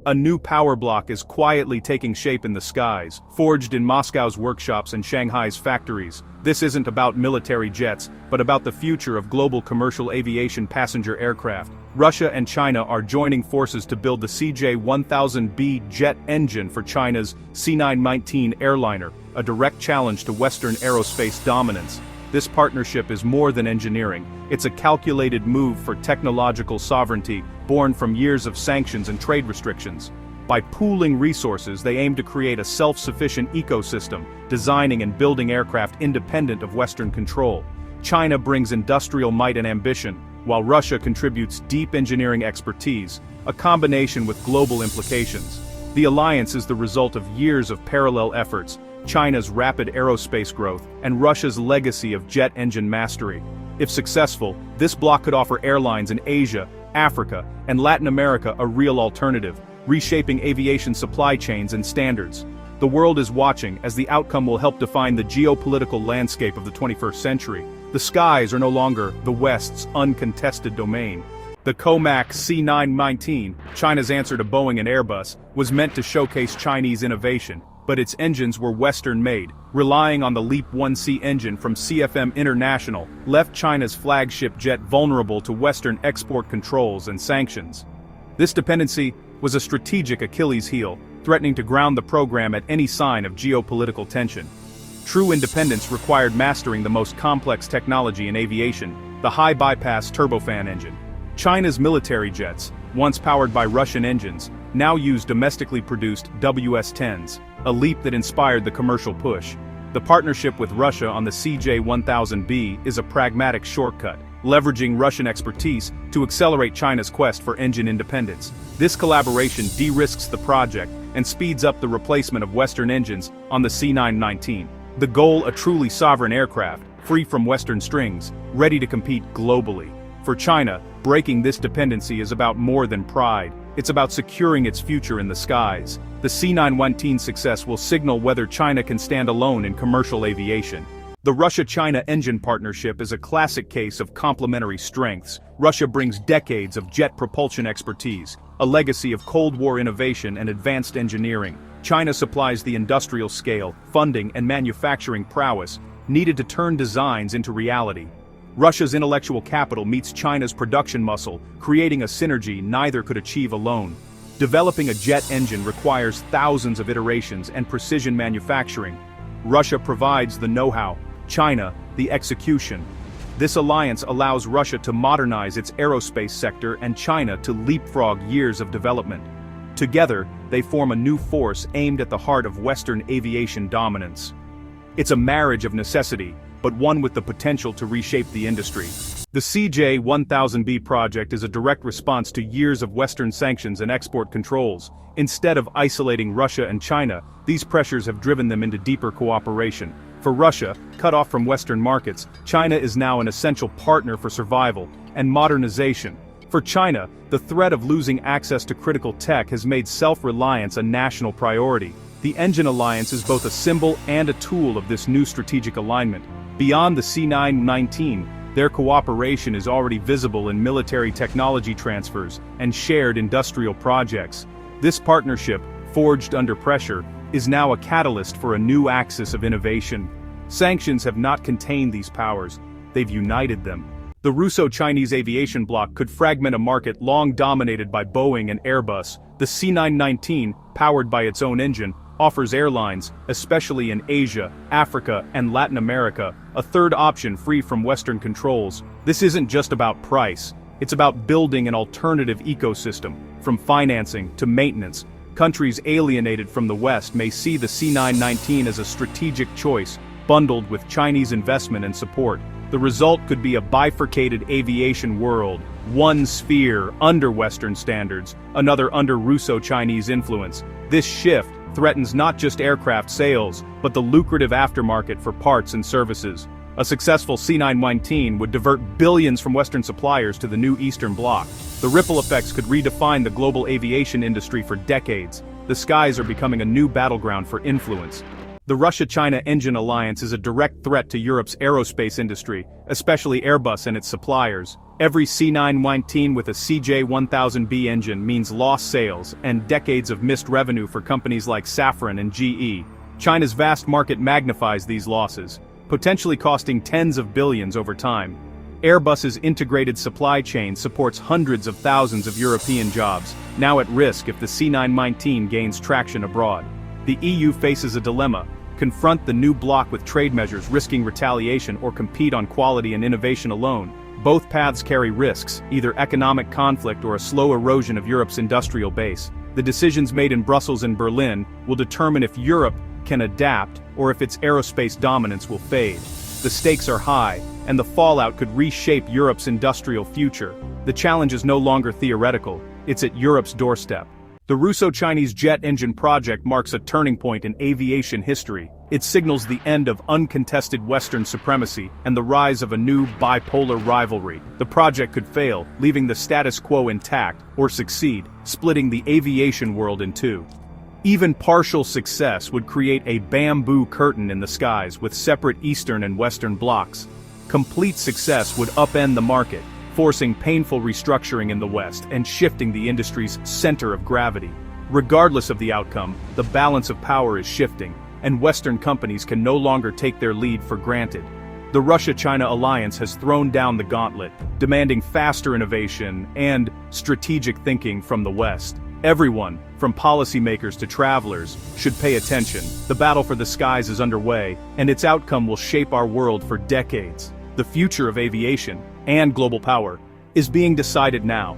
A new power block is quietly taking shape in the skies, forged in Moscow's workshops and Shanghai's factories. This isn't about military jets, but about the future of global commercial aviation passenger aircraft. Russia and China are joining forces to build the CJ-1000B jet engine for China's C919 airliner, a direct challenge to Western aerospace dominance. This partnership is more than engineering, it's a calculated move for technological sovereignty, born from years of sanctions and trade restrictions. By pooling resources, they aim to create a self-sufficient ecosystem, designing and building aircraft independent of Western control. China brings industrial might and ambition, while Russia contributes deep engineering expertise, a combination with global implications. The alliance is the result of years of parallel efforts, China's rapid aerospace growth, and Russia's legacy of jet engine mastery. If successful, this bloc could offer airlines in Asia, Africa, and Latin America a real alternative, reshaping aviation supply chains and standards. The world is watching, as the outcome will help define the geopolitical landscape of the 21st century. The skies are no longer the West's uncontested domain. The COMAC C919, China's answer to Boeing and Airbus, was meant to showcase Chinese innovation, but its engines were Western-made. Relying on the LEAP 1C engine from CFM International left China's flagship jet vulnerable to Western export controls and sanctions. This dependency was a strategic Achilles heel, threatening to ground the program at any sign of geopolitical tension. True independence required mastering the most complex technology in aviation, the high-bypass turbofan engine. China's military jets, once powered by Russian engines, now use domestically produced WS-10s, a leap that inspired the commercial push. The partnership with Russia on the CJ-1000B is a pragmatic shortcut, leveraging Russian expertise to accelerate China's quest for engine independence. This collaboration de-risks the project and speeds up the replacement of Western engines on the C919. The goal: a truly sovereign aircraft, free from Western strings, ready to compete globally. For China, breaking this dependency is about more than pride. It's about securing its future in the skies. The C919 success will signal whether China can stand alone in commercial aviation. The Russia-China engine partnership is a classic case of complementary strengths. Russia brings decades of jet propulsion expertise, a legacy of Cold War innovation and advanced engineering. China supplies the industrial scale, funding, and manufacturing prowess needed to turn designs into reality. Russia's intellectual capital meets China's production muscle, creating a synergy neither could achieve alone. Developing a jet engine requires thousands of iterations and precision manufacturing. Russia provides the know-how, China, the execution. This alliance allows Russia to modernize its aerospace sector and China to leapfrog years of development. Together, they form a new force aimed at the heart of Western aviation dominance. It's a marriage of necessity, but one with the potential to reshape the industry. The CJ-1000B project is a direct response to years of Western sanctions and export controls. Instead of isolating Russia and China, these pressures have driven them into deeper cooperation. For Russia, cut off from Western markets, China is now an essential partner for survival and modernization. For China, the threat of losing access to critical tech has made self-reliance a national priority. The engine alliance is both a symbol and a tool of this new strategic alignment. Beyond the C919, their cooperation is already visible in military technology transfers and shared industrial projects. This partnership, forged under pressure, is now a catalyst for a new axis of innovation. Sanctions have not contained these powers, they've united them. The Russo-Chinese aviation bloc could fragment a market long dominated by Boeing and Airbus. The C919, powered by its own engine, offers airlines, especially in Asia, Africa, and Latin America, a third option free from Western controls. This isn't just about price, it's about building an alternative ecosystem. From financing to maintenance, countries alienated from the West may see the C919 as a strategic choice, bundled with Chinese investment and support. The result could be a bifurcated aviation world, one sphere under Western standards, another under Russo-Chinese influence. This shift threatens not just aircraft sales, but the lucrative aftermarket for parts and services. A successful C919 would divert billions from Western suppliers to the new Eastern Bloc. The ripple effects could redefine the global aviation industry for decades. The skies are becoming a new battleground for influence. The Russia-China engine alliance is a direct threat to Europe's aerospace industry, especially Airbus and its suppliers. Every C919 with a CJ1000B engine means lost sales and decades of missed revenue for companies like Safran and GE. China's vast market magnifies these losses, potentially costing tens of billions over time. Airbus's integrated supply chain supports hundreds of thousands of European jobs, now at risk if the C919 gains traction abroad. The EU faces a dilemma: confront the new bloc with trade measures risking retaliation, or compete on quality and innovation alone. Both paths carry risks, either economic conflict or a slow erosion of Europe's industrial base. The decisions made in Brussels and Berlin will determine if Europe can adapt or if its aerospace dominance will fade. The stakes are high, and the fallout could reshape Europe's industrial future. The challenge is no longer theoretical, it's at Europe's doorstep. The Russo-Chinese jet engine project marks a turning point in aviation history. It signals the end of uncontested Western supremacy and the rise of a new bipolar rivalry. The project could fail, leaving the status quo intact, or succeed, splitting the aviation world in two. Even partial success would create a bamboo curtain in the skies with separate Eastern and Western blocks. Complete success would upend the market, forcing painful restructuring in the West and shifting the industry's center of gravity. Regardless of the outcome, the balance of power is shifting, and Western companies can no longer take their lead for granted. The Russia-China alliance has thrown down the gauntlet, demanding faster innovation and strategic thinking from the West. Everyone, from policymakers to travelers, should pay attention. The battle for the skies is underway, and its outcome will shape our world for decades. The future of aviation, and global power, is being decided now.